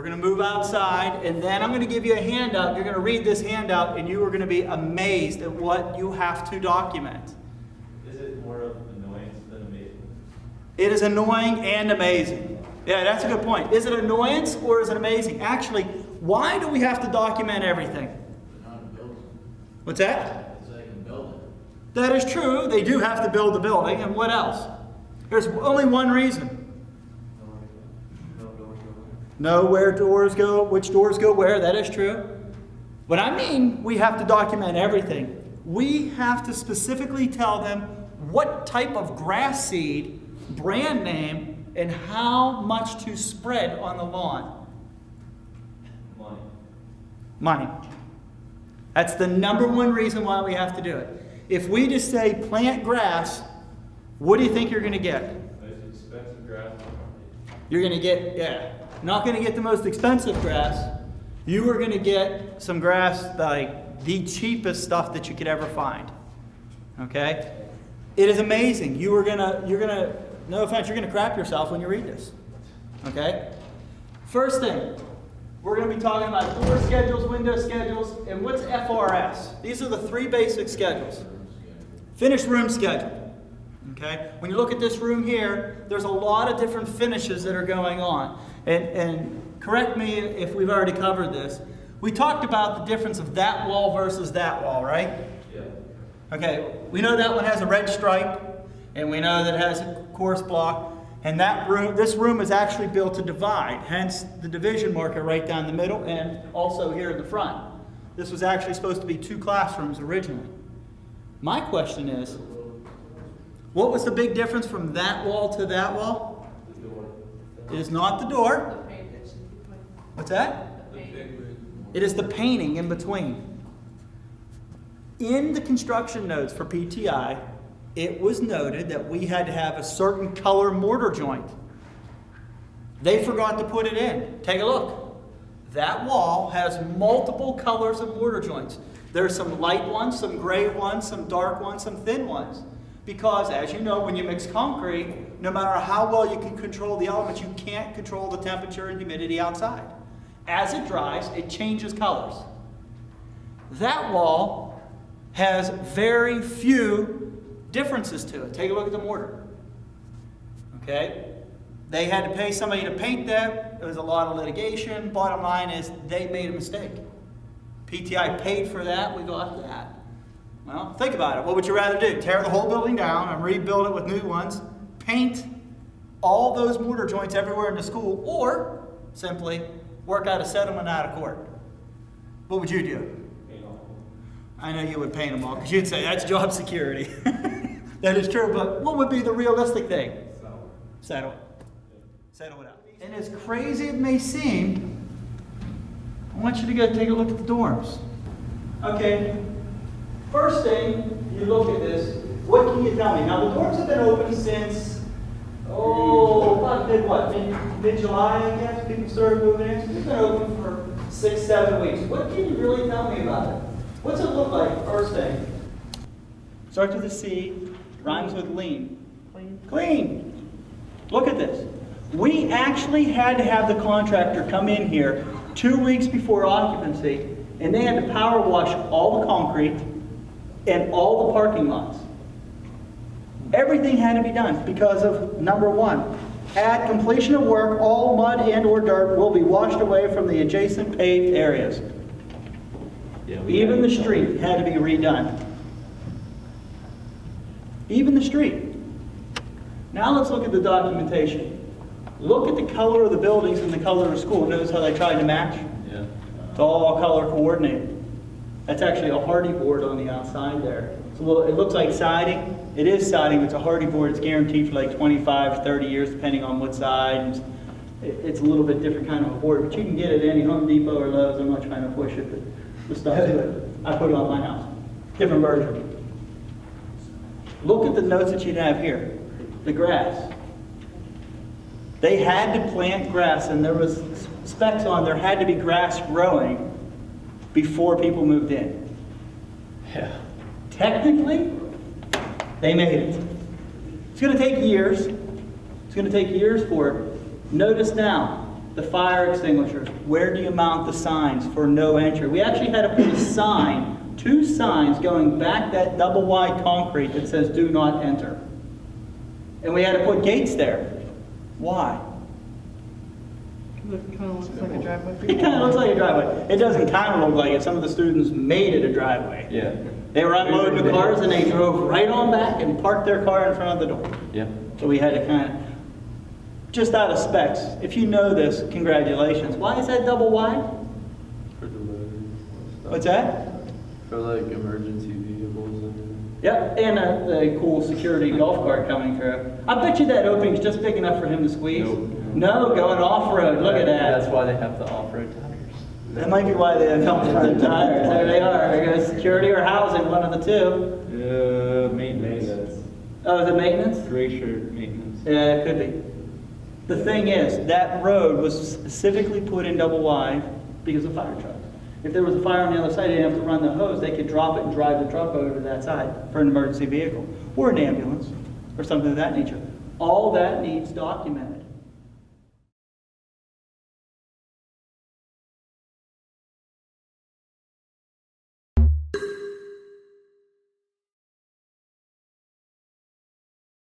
going to move outside, and then I'm going to give you a handout. You're going to read this handout, and you are going to be amazed at what you have to document. Is it more of annoyance than amazing? It is annoying and amazing. Yeah, that's a good point. Is it annoyance or is it amazing? Actually, why do we have to document everything? What's that? So they can build it. That is true. They do have to build the building. And what else? There's only one reason. Know where doors go, which doors go where. That is true. But I mean, we have to document everything. We have to specifically tell them what type of grass seed, brand name, and how much to spread on the lawn. Money. That's the number one reason why we have to do it. If we just say plant grass, what do you think you're going to get? Most expensive grass. You're going to get, not going to get the most expensive grass. You are going to get some grass like the cheapest stuff that you could ever find. Okay? It is amazing. You're going to, no offense, you're going to crap yourself when you read this. Okay? First thing, we're going to be talking about door schedules, window schedules, and what's FRS? These are the three basic schedules. Finished room schedule. Okay? When you look at this room here, there's a lot of different finishes that are going on. And correct me if we've already covered this. We talked about the difference of that wall versus that wall, right? Yeah. Okay, we know that one has a red stripe, and we know that it has a course block. And that room, this room is actually built to divide, hence the division marker right down the middle and also here in the front. This was actually supposed to be 2 classrooms originally. My question is, what was the big difference from that wall to that wall? The door. It is not the door. What's that? It is the painting in between. In the construction notes for PTI, it was noted that we had to have a certain color mortar joint. They forgot to put it in. Take a look. That wall has multiple colors of mortar joints. There's some light ones, some gray ones, some dark ones, some thin ones. Because, as you know, when you mix concrete, no matter how well you can control the elements, you can't control the temperature and humidity outside. As it dries, it changes colors. That wall has very few differences to it. Take a look at the mortar. Okay? They had to pay somebody to paint that. There was a lot of litigation. Bottom line is they made a mistake. PTI paid for that. We got that. Well, think about it. What would you rather do? Tear the whole building down and rebuild it with new ones, paint all those mortar joints everywhere in the school, or simply work out a settlement out of court? What would you do? I know you would paint them all because you'd say that's job security. That is true, but what would be the realistic thing? Settle it. Settle it out. And as crazy it may seem, I want you to go take a look at the dorms. Okay. First thing, you look at this, what can you tell me? Now, the dorms have been open since, mid-July, I guess, people started moving in. So it's been open for 6-7 weeks. What can you really tell me about it? What's it look like, first thing? Starts with a C, rhymes with lean. Clean. Look at this. We actually had to have the contractor come in here 2 weeks before occupancy, and they had to power wash all the concrete and all the parking lots. Everything had to be done because of number one. At completion of work, all mud and or dirt will be washed away from the adjacent paved areas. Yeah, even the street had to be redone. Even the street. Now let's look at the documentation. Look at the color of the buildings and the color of the school. Notice how they tried to match? Yeah. It's all color coordinated. That's actually a hardy board on the outside there. It's a little, it looks like siding. It is siding, but it's a hardy board. It's guaranteed for like 25 to 30 years, depending on what side. It's a little bit different kind of a board, but you can get it at any Home Depot or Lowe's. I'm not trying to push it, but the stuff's good. I put it on my house. Different version. Look at the notes that you'd have here. The grass. They had to plant grass, and there was specs on there had to be grass growing before people moved in. Yeah. Technically, they made it. It's going to take years. It's going to take years for it. Notice now, The fire extinguishers, where do you mount the signs for no entry? We actually had to put a sign, 2 signs going back that double wide concrete that says do not enter. And we had to put gates there. Why? It kind of looks like a driveway. It kind of looks like a driveway. It doesn't kind of look like it. Some of the students made it a driveway. Yeah. They were unloading the cars and they drove right on back and parked their car in front of the door. Yeah. So we had to kind of, just out of specs, if you know this, congratulations. Why is that double wide? For delivery. What's that? For like emergency vehicles and. Yep, and a cool security golf cart coming through. I bet you that opening's just big enough for him to squeeze. Nope. No, going off-road, look at that. That's why they have the off-road tires. That might be why they have off-road tires. There they are. There goes security or housing, one of the two. Maintenance. Oh, is it maintenance? Gray shirt maintenance. Yeah, it could be. The thing is, that road was specifically put in double wide because of fire trucks. If there was a fire on the other side, they didn't have to run the hose. They could drop it and drive the truck over to that side for an emergency vehicle or an ambulance or something of that nature. All that needs documented.